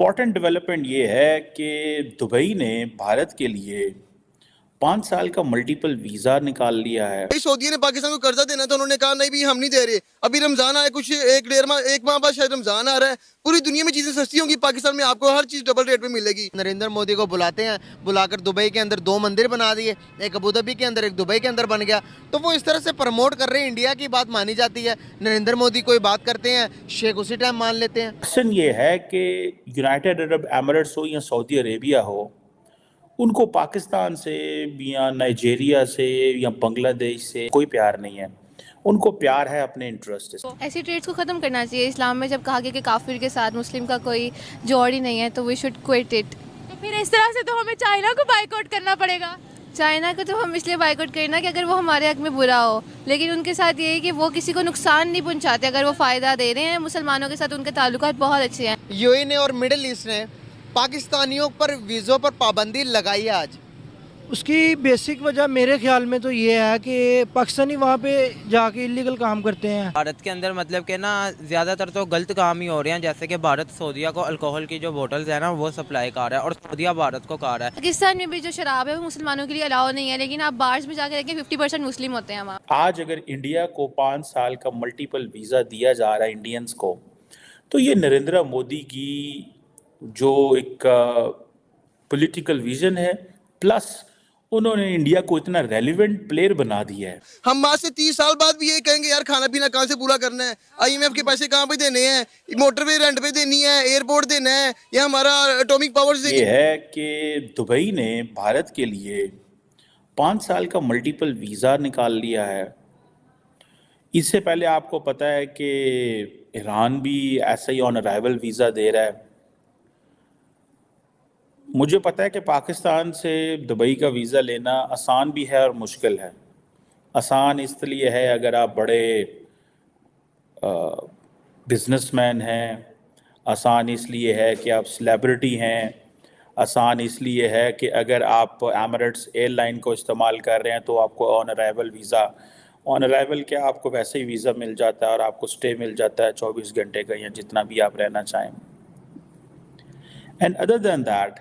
Important development ये है कि दुबई ने भारत के लिए 5 साल का मल्टीपल वीज़ा निकाल लिया है। भाई सऊदी ने पाकिस्तान को कर्जा देना था, उन्होंने कहा नहीं भी हम नहीं दे रहे। अभी रमजान आया, कुछ एक डेढ़ माह एक माह बाद शायद रमजान आ रहा है। पूरी दुनिया में चीजें सस्ती होंगी, पाकिस्तान में आपको हर चीज डबल रेट पे मिलेगी। नरेंद्र मोदी को बुलाते हैं, बुलाकर दुबई के अंदर 2 मंदिर बना दिए, एक अबू धाबी के अंदर, एक दुबई के अंदर बन गया। तो वो इस तरह से प्रमोट कर रहे हैं, इंडिया की बात मानी जाती है। नरेंद्र मोदी कोई बात करते हैं, शेख उसी टाइम मान लेते हैं। क्वेश्चन ये है कि यूनाइटेड अरब एमिरेट्स हो या सऊदी अरेबिया हो, उनको पाकिस्तान से या नाइजीरिया से या बांग्लादेश से कोई प्यार नहीं है। उनको प्यार है अपने इंटरेस्ट से। ऐसी ट्रेड्स को ख़त्म करना चाहिए। इस्लाम में जब कहा गया कि काफिर के साथ मुस्लिम का कोई जोड़ ही नहीं है, तो वी शुड क्विट इट। तो फिर इस तरह से तो हमें चाइना को बाइकआउट करना पड़ेगा। चाइना को तो हम इसलिए बाइकआउट करना कि अगर वो हमारे हक में बुरा हो, लेकिन उनके साथ ये है कि वो किसी को नुकसान नहीं पहुंचाते। अगर वो फ़ायदा दे रहे हैं, मुसलमानों के साथ उनके ताल्लुकात बहुत अच्छे हैं। यूएई ने और मिडिल ईस्ट ने पाकिस्तानियों पर वीज़ों पर पाबंदी लगाई है आज। उसकी बेसिक वजह मेरे ख्याल में तो ये है कि पाकिस्तानी वहाँ पे जाके इलीगल काम करते हैं। भारत के अंदर मतलब कि ना ज़्यादातर तो गलत काम ही हो रहे हैं, जैसे कि भारत सऊदीया को अल्कोहल की जो बोतल्स है ना वो सप्लाई कर रहा है और सऊदीया भारत को कर रहा है। पाकिस्तान में भी जो शराब है वो मुसलमानों के लिए अलाउ नहीं है, लेकिन आप बार्स में जाकर देखें 50% मुस्लिम होते हैं वहाँ। आज अगर इंडिया को 5 साल का मल्टीपल वीज़ा दिया जा रहा है इंडियंस को, तो ये नरेंद्र मोदी की जो एक पॉलिटिकल विजन है, प्लस उन्होंने इंडिया को इतना रेलिवेंट प्लेयर बना दिया है। हम आज से 30 साल बाद भी यही कहेंगे यार, खाना पीना कहाँ से पूरा करना है, IMF के पैसे कहाँ पे देने हैं, मोटरवे रेंट पे देनी है, एयरपोर्ट देना है, या हमारा एटॉमिक पावर से। ये है कि दुबई ने भारत के लिए 5 साल का मल्टीपल वीज़ा निकाल लिया है। इससे पहले आपको पता है कि ईरान भी ऐसा ही ऑन अराइवल वीज़ा दे रहा है। मुझे पता है कि पाकिस्तान से दुबई का वीज़ा लेना आसान भी है और मुश्किल है। आसान इसलिए है अगर आप बड़े बिजनेसमैन हैं, आसान इसलिए है कि आप सेलिब्रिटी हैं, आसान इसलिए है कि अगर आप एमिरेट्स एयरलाइन को इस्तेमाल कर रहे हैं तो आपको on arrival visa, on arrival क्या आपको वैसे ही वीज़ा मिल जाता है और आपको स्टे मिल जाता है 24 घंटे का या जितना भी आप रहना चाहें। एंड अदर दैन दैट,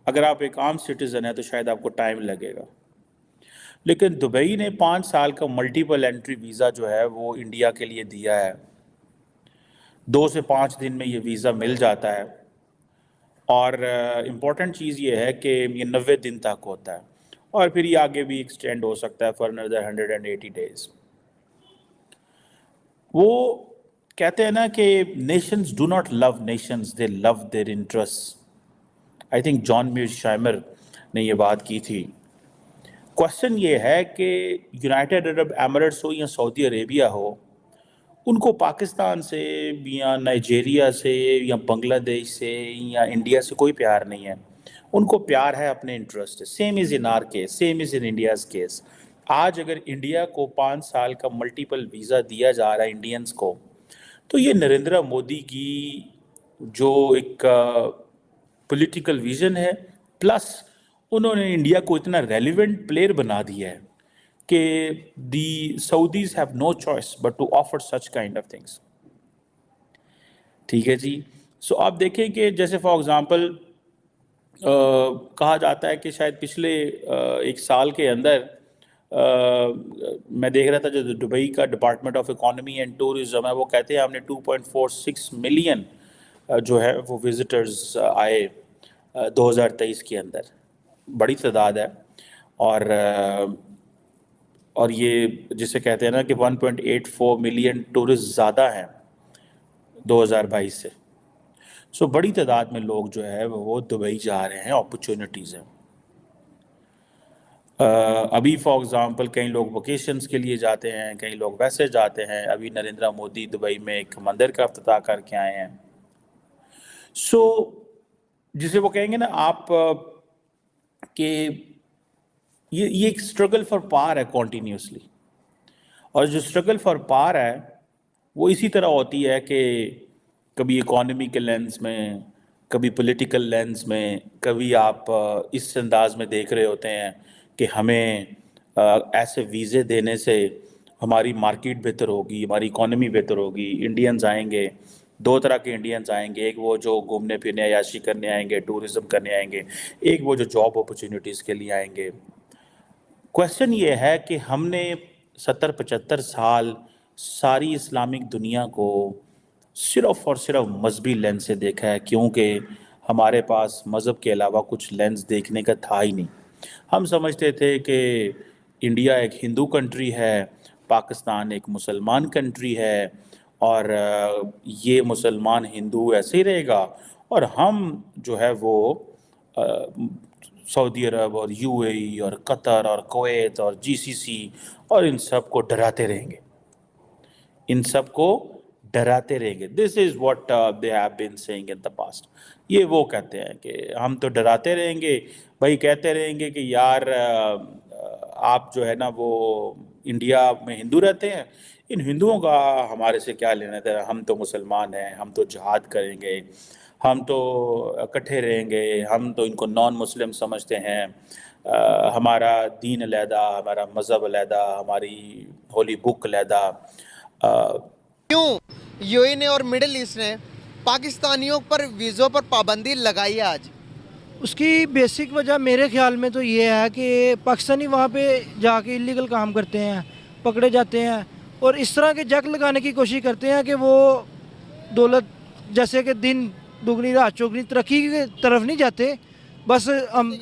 अगर आप एक आम सिटीज़न है तो शायद आपको टाइम लगेगा, लेकिन दुबई ने 5 साल का मल्टीपल एंट्री वीज़ा जो है वो इंडिया के लिए दिया है। 2 से 5 दिन में ये वीज़ा मिल जाता है और इम्पॉर्टेंट चीज़ ये है कि ये 90 दिन तक होता है और फिर ये आगे भी एक्सटेंड हो सकता है फॉर अनदर 180 डेज। वो कहते हैं ना कि nations do not love nations, they love their interest. I think John Mearsheimer ने ये बात की थी। क्वेश्चन ये है कि यूनाइटेड अरब एमिरेट्स हो या सऊदी अरेबिया हो, उनको पाकिस्तान से या नाइजीरिया से या बांग्लादेश से या इंडिया से कोई प्यार नहीं है। उनको प्यार है अपने इंटरेस्ट से। Same is in are case, same is in India's case. आज अगर इंडिया को 5 साल का मल्टीपल वीज़ा दिया जा रहा है इंडियंस को, तो ये नरेंद्र मोदी की जो एक पॉलिटिकल विजन है, प्लस उन्होंने इंडिया को इतना रेलिवेंट प्लेयर बना दिया है कि the Saudis have no choice but to offer such kind of things. ठीक है जी। सो आप देखें कि जैसे फॉर एग्जांपल कहा जाता है कि शायद पिछले 1 साल के अंदर मैं देख रहा था जो दुबई का department of economy and tourism है, वो कहते हैं हमने 2.46 मिलियन जो है वो विजिटर्स आए 2023 के अंदर। बड़ी तादाद है और ये जिसे कहते हैं ना कि 1.84 मिलियन टूरिस्ट ज़्यादा हैं 2022 से। सो बड़ी तादाद में लोग जो है वो दुबई जा रहे हैं, अपॉर्चुनिटीज़ हैं। अभी फॉर एग्ज़ाम्पल कई लोग वोकेशंस के लिए जाते हैं, कई लोग वैसे जाते हैं। अभी नरेंद्र मोदी दुबई में एक मंदिर का इफ्तिताह करके आए हैं। सो जिसे वो कहेंगे ना आप कि ये एक स्ट्रगल फॉर पावर है कॉन्टीन्यूसली, और जो स्ट्रगल फॉर पावर है वो इसी तरह होती है कि कभी इकोनॉमी के लेंस में, कभी पॉलिटिकल लेंस में, कभी आप इस अंदाज में देख रहे होते हैं कि हमें ऐसे वीज़े देने से हमारी मार्केट बेहतर होगी, हमारी इकोनॉमी बेहतर होगी, इंडियंस आएंगे, दो तरह के इंडियंस आएंगे, एक वो जो घूमने फिरने अयाशी करने आएंगे, टूरिज्म करने आएंगे, एक वो जो जॉब अपॉर्चुनिटीज़ के लिए आएंगे। क्वेश्चन ये है कि हमने 70-75 साल सारी इस्लामिक दुनिया को सिर्फ़ और सिर्फ मजहबी लेंस से देखा है, क्योंकि हमारे पास मज़हब के अलावा कुछ लेंस देखने का था ही नहीं। हम समझते थे कि इंडिया एक हिंदू कंट्री है, पाकिस्तान एक मुसलमान कंट्री है, और ये मुसलमान हिंदू ऐसे ही रहेगा, और हम जो है वो सऊदी अरब और यूएई और कतर और कुवैत और जीसीसी और इन सब को डराते रहेंगे, इन सब को डराते रहेंगे। This is what they have been saying in the past. ये वो कहते हैं कि हम तो डराते रहेंगे भाई, कहते रहेंगे कि यार आप जो है ना वो इंडिया में हिंदू रहते हैं, इन हिंदुओं का हमारे से क्या लेना देना, हम तो मुसलमान हैं, हम तो जिहाद करेंगे, हम तो इकट्ठे रहेंगे, हम तो इनको नॉन मुस्लिम समझते हैं, हमारा दीन अलहदा, हमारा मज़हब अलहदा, हमारी होली बुक अलहदा। क्यों यूएई ने और मिडिल ईस्ट ने पाकिस्तानियों पर वीज़ों पर पाबंदी लगाई है आज? उसकी बेसिक वजह मेरे ख्याल में तो ये है कि पाकिस्तानी वहाँ पे जाके इलीगल काम करते हैं, पकड़े जाते हैं, और इस तरह के जग लगाने की कोशिश करते हैं कि वो दौलत, जैसे कि दिन दुगनी रात चौगनी, तरक्की की तरफ नहीं जाते, बस हम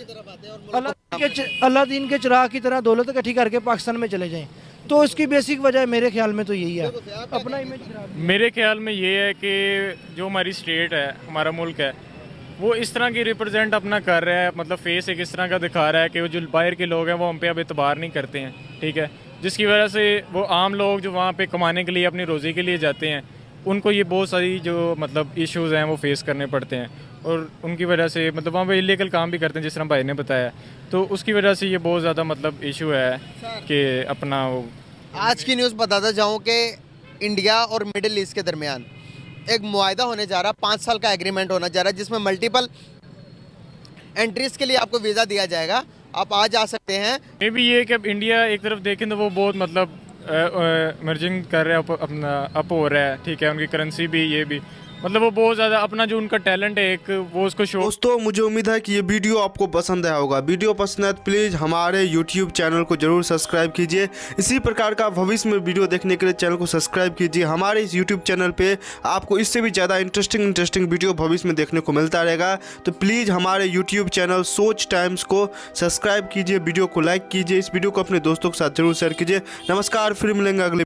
अल्लाह दीन के चिराग की तरह दौलत इकट्ठी करके पाकिस्तान में चले जाएं। तो इसकी बेसिक वजह मेरे ख्याल में तो यही है, अपना इमेज खराब। मेरे ख्याल में ये है कि जो हमारी स्टेट है, हमारा मुल्क है, वो इस तरह की रिप्रेजेंट अपना कर रहा है, मतलब फेस एक इस तरह का दिखा रहा है कि वो जो बाहर के लोग हैं वो हम पे अब एतबार नहीं करते हैं, ठीक है, जिसकी वजह से वो आम लोग जो वहाँ पे कमाने के लिए, अपनी रोज़ी के लिए जाते हैं, उनको ये बहुत सारी जो मतलब इश्यूज़ हैं वो फेस करने पड़ते हैं, और उनकी वजह से मतलब वहाँ पे इलीगल काम भी करते हैं, जिस तरह भाई ने बताया, तो उसकी वजह से ये बहुत ज़्यादा मतलब इशू है कि अपना वो। आज की न्यूज़ बताता जाऊँ कि इंडिया और मिडिल ईस्ट के दरमियान एक मुआहदा होने जा रहा, 5 साल का एग्रीमेंट होना जा रहा है, जिसमें मल्टीपल एंट्रीज के लिए आपको वीज़ा दिया जाएगा, आप आ जा सकते हैं। मे भी ये कि अब इंडिया एक तरफ देखें तो वो बहुत मतलब मर्जिंग कर रहा है, अपना अप हो रहा है, ठीक है, उनकी करेंसी भी, ये भी मतलब वो बहुत ज़्यादा अपना जो उनका टैलेंट है एक वो उसको शो। दोस्तों मुझे उम्मीद है कि ये वीडियो आपको पसंद आया होगा। वीडियो पसंद है तो प्लीज़ हमारे YouTube चैनल को जरूर सब्सक्राइब कीजिए। इसी प्रकार का भविष्य में वीडियो देखने के लिए चैनल को सब्सक्राइब कीजिए। हमारे इस YouTube चैनल पे आपको इससे भी ज़्यादा इंटरेस्टिंग वीडियो भविष्य में देखने को मिलता रहेगा। तो प्लीज़ हमारे YouTube चैनल सोच टाइम्स को सब्सक्राइब कीजिए, वीडियो को लाइक कीजिए, इस वीडियो को अपने दोस्तों के साथ जरूर शेयर कीजिए। नमस्कार, फिर मिलेंगे अगले